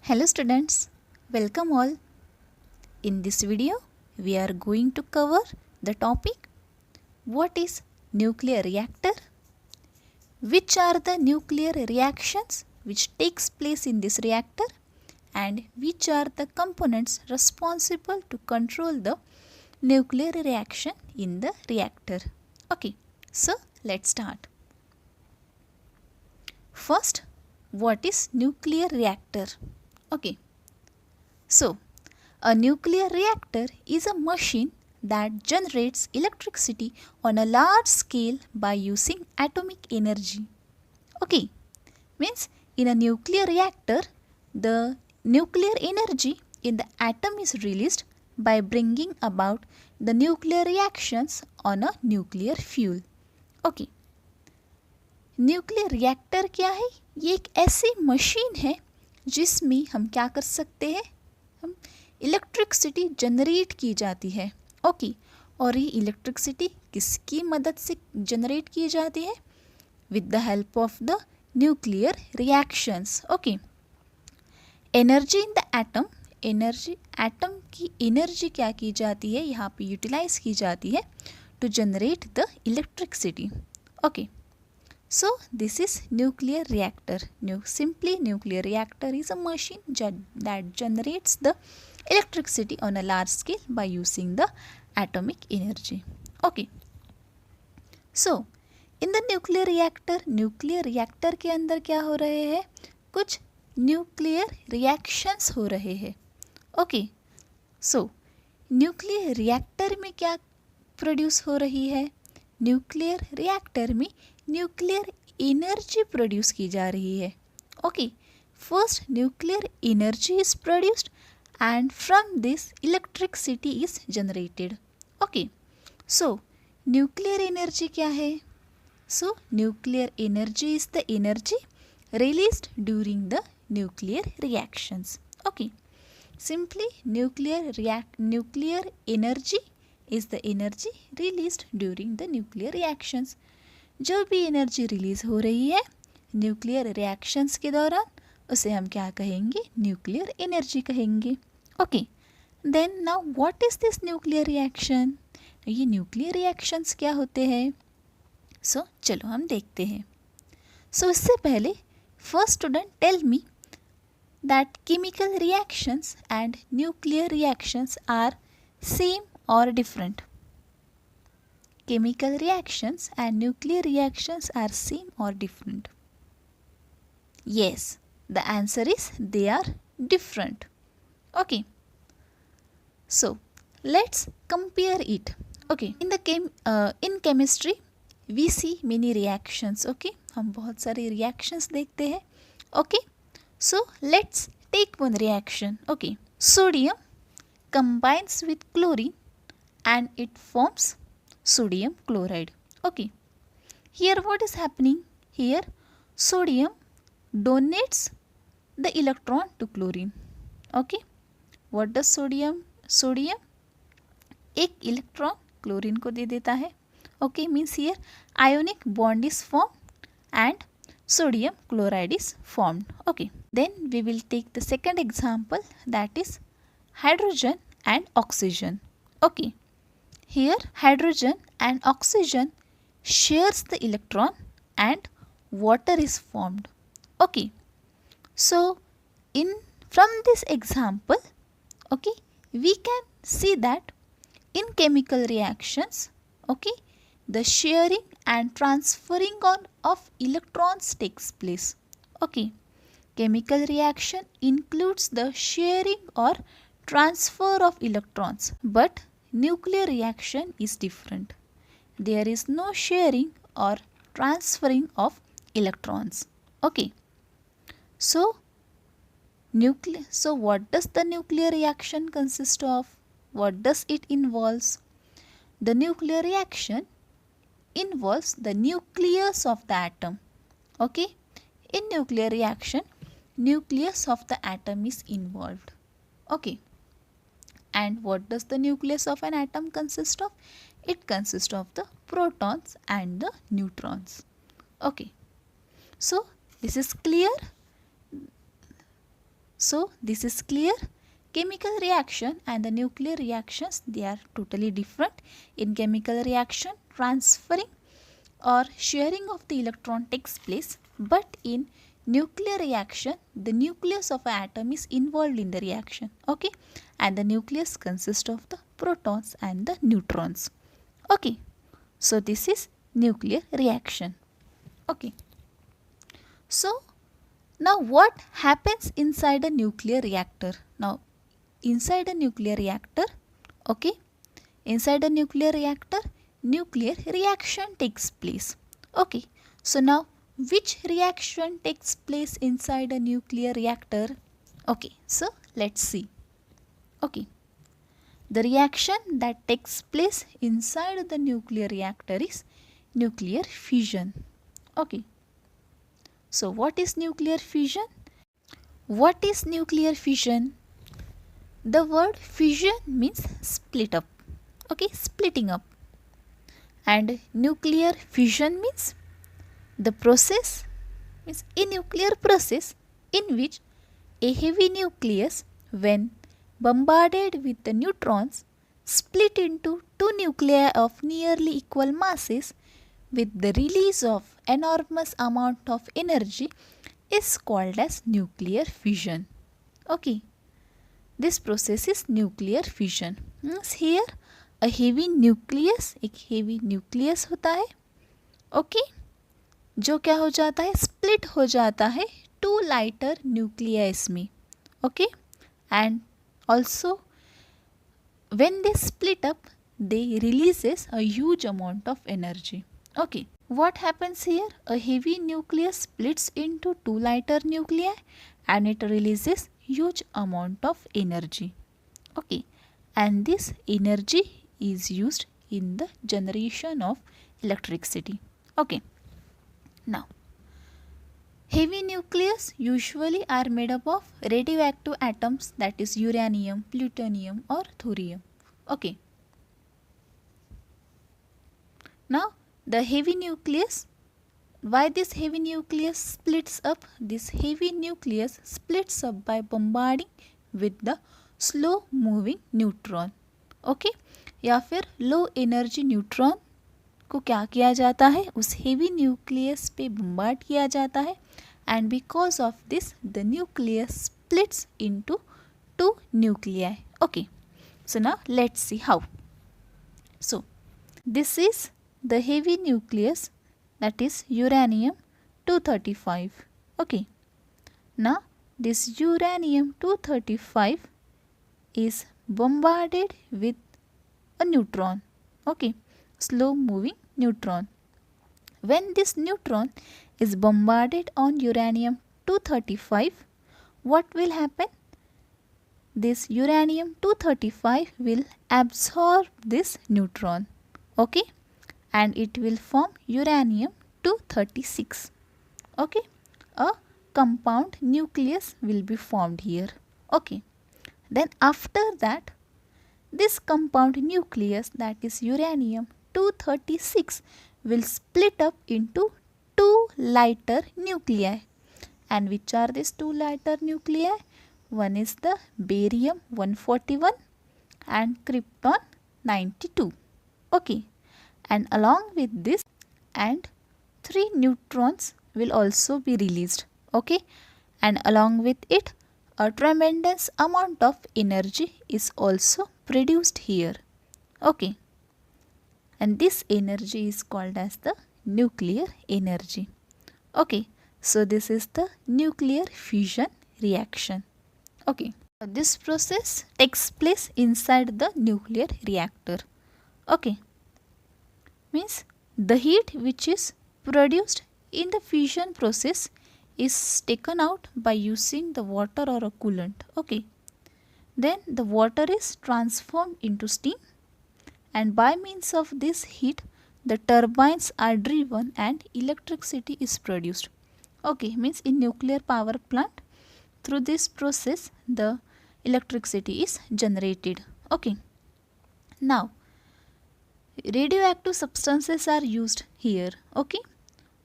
Hello students, welcome all. In this video, we are going to cover the topic what is nuclear reactor, which are the nuclear reactions which takes place in this reactor and which are the components responsible to control the nuclear reaction in the reactor. Okay, so let's start. First, what is nuclear reactor? Okay, so a nuclear reactor is a machine that generates electricity on a large scale by using atomic energy. Okay, means in a nuclear reactor, the nuclear energy in the atom is released by bringing about the nuclear reactions on a nuclear fuel. Okay, nuclear reactor क्या है? ये एक ऐसी machine है जिसमें हम क्या कर सकते हैं, हम इलेक्ट्रिसिटी जनरेट की जाती है. ओके, और ये इलेक्ट्रिसिटी किसकी मदद से जनरेट की जाती है? With the help of the nuclear reactions. Okay, energy in the atom, energy atom की एनर्जी क्या की जाती है, यहाँ पे यूटिलाइज की जाती है to generate the electricity. Okay, so this is nuclear reactor. Simply nuclear reactor is a machine that generates the electricity on a large scale by using the atomic energy. Okay, so in the nuclear reactor के अंदर क्या हो रहे हैं? कुछ nuclear reactions हो रहे हैं. Okay, so nuclear reactor में क्या प्रोड्यूस हो रही है? न्यूक्लियर रिएक्टर में न्यूक्लियर एनर्जी प्रोड्यूस की जा रही है. Okay, first nuclear energy is produced and from this electricity is generated. Okay, so nuclear energy क्या है? सो nuclear energy is the energy released during the nuclear reactions. Okay, simply nuclear energy is the energy released during the nuclear reactions. जो भी energy release हो रही है nuclear reactions के दौरान उसे हम क्या कहेंगे? न्यूक्लियर एनर्जी कहेंगे. Okay, then now what is this nuclear reaction? ये न्यूक्लियर रिएक्शंस क्या होते हैं? सो चलो हम देखते हैं. सो इससे पहले first student tell me that chemical reactions and nuclear reactions are same or different? Chemical reactions and nuclear reactions are same or different? Yes, the answer is they are different. Okay, so let's compare it. Okay, in chemistry we see many reactions. Okay, हम बहुत सारे reactions देखते हैं. Okay, so let's take one reaction. Okay, sodium combines with chlorine and it forms sodium chloride. Okay, here what is happening? Here sodium donates the electron to chlorine. Okay, what does sodium एक electron chlorine को दे देता है. Okay, means here ionic bond is formed and sodium chloride is formed. Okay, then we will take the second example, that is hydrogen and oxygen. Okay, here hydrogen and oxygen shares the electron and water is formed. Okay, so from this example, okay, we can see that in chemical reactions, okay, the sharing and transferring of electrons takes place. Okay, chemical reaction includes the sharing or transfer of electrons, but nuclear reaction is different. There is no sharing or transferring of electrons. Okay, so what does the nuclear reaction consist of? What does it involves? The nuclear reaction involves the nucleus of the atom. Okay, in nuclear reaction nucleus of the atom is involved. Okay, and what does the nucleus of an atom consist of? It consists of the protons and the neutrons. Okay, so this is clear. So this is clear. Chemical reaction and the nuclear reactions, they are totally different. In chemical reaction, transferring or sharing of the electron takes place, but in nuclear reaction, the nucleus of an atom is involved in the reaction. Okay, and the nucleus consists of the protons and the neutrons. Okay, so this is nuclear reaction. Okay, so now what happens inside a nuclear reactor? Now inside a nuclear reactor, okay, inside a nuclear reactor, nuclear reaction takes place. Okay, so now which reaction takes place inside a nuclear reactor? Okay, so let's see. Okay, the reaction that takes place inside the nuclear reactor is nuclear fission. Okay, so what is nuclear fission? What is nuclear fission? The word fission means split up. Okay, splitting up. And nuclear fission means the process, means a nuclear process in which a heavy nucleus, when bombarded with the neutrons, split into two nuclei of nearly equal masses with the release of enormous amount of energy, is called as nuclear fission. Okay, this process is nuclear fission. Means here a heavy nucleus, एक heavy nucleus होता है, okay, जो क्या हो जाता है, split हो जाता है two lighter nuclei में, okay, and also when they split up, they releases a huge amount of energy. Okay, what happens here? A heavy nucleus splits into two lighter nuclei and it releases huge amount of energy. Okay, and this energy is used in the generation of electricity. Okay, now heavy nucleus usually are made up of radioactive atoms, that is uranium, plutonium or thorium. Okay, now the heavy nucleus, why this heavy nucleus splits up? This heavy nucleus splits up by bombarding with the slow moving neutron. Okay, या फिर low energy neutron को क्या किया जाता है, उस heavy nucleus पे bombard किया जाता है, and because of this the nucleus splits into two nuclei. Okay, so now let's see how. So this is the heavy nucleus, that is uranium 235. Okay, now this uranium 235 is bombarded with a neutron. Okay, slow moving neutron. When this neutron is bombarded on uranium 235, what will happen? This uranium 235 will absorb this neutron. Okay, and it will form uranium 236. Okay, a compound nucleus will be formed here. Okay, then after that, this compound nucleus, that is uranium 236, will split up into two lighter nuclei. And which are these two lighter nuclei? One is the barium 141 and krypton 92. Okay, and along with this, and 3 neutrons will also be released. Okay, and along with it, a tremendous amount of energy is also produced here. Okay, and this energy is called as the nuclear energy. Okay, so this is the nuclear fission reaction. Okay, this process takes place inside the nuclear reactor. Okay, means the heat which is produced in the fission process is taken out by using the water or a coolant. Okay, then the water is transformed into steam, and by means of this heat the turbines are driven and electricity is produced. Okay, means in nuclear power plant, through this process the electricity is generated. Okay, now radioactive substances are used here. Okay,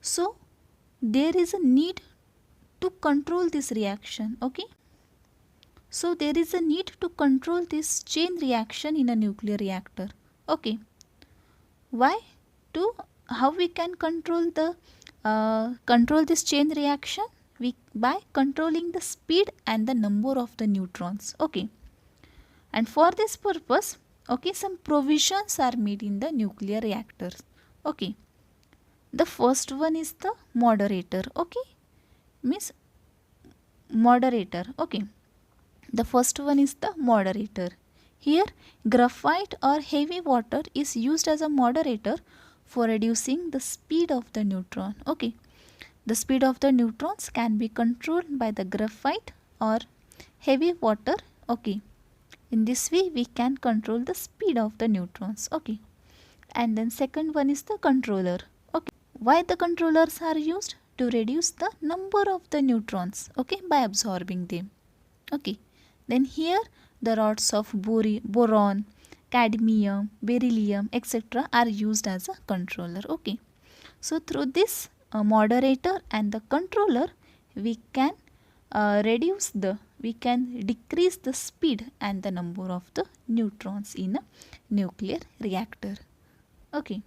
so there is a need to control this reaction. Okay, So there is a need to control this chain reaction in a nuclear reactor. Okay. Why? To how we can control this chain reaction? We by controlling the speed and the number of the neutrons. Okay. And for this purpose, okay, some provisions are made in the nuclear reactors. Okay. The first one is the moderator. Okay. Means moderator. Okay. The first one is the moderator. Here, graphite or heavy water is used as a moderator for reducing the speed of the neutron. Okay. The speed of the neutrons can be controlled by the graphite or heavy water. Okay. In this way, we can control the speed of the neutrons. Okay. And then second one is the controller. Okay. Why the controllers are used? To reduce the number of the neutrons. Okay. By absorbing them. Okay. Then here the rods of boron, cadmium, beryllium, etc. are used as a controller. Okay. So through this moderator and the controller, we can decrease the speed and the number of the neutrons in a nuclear reactor. Okay.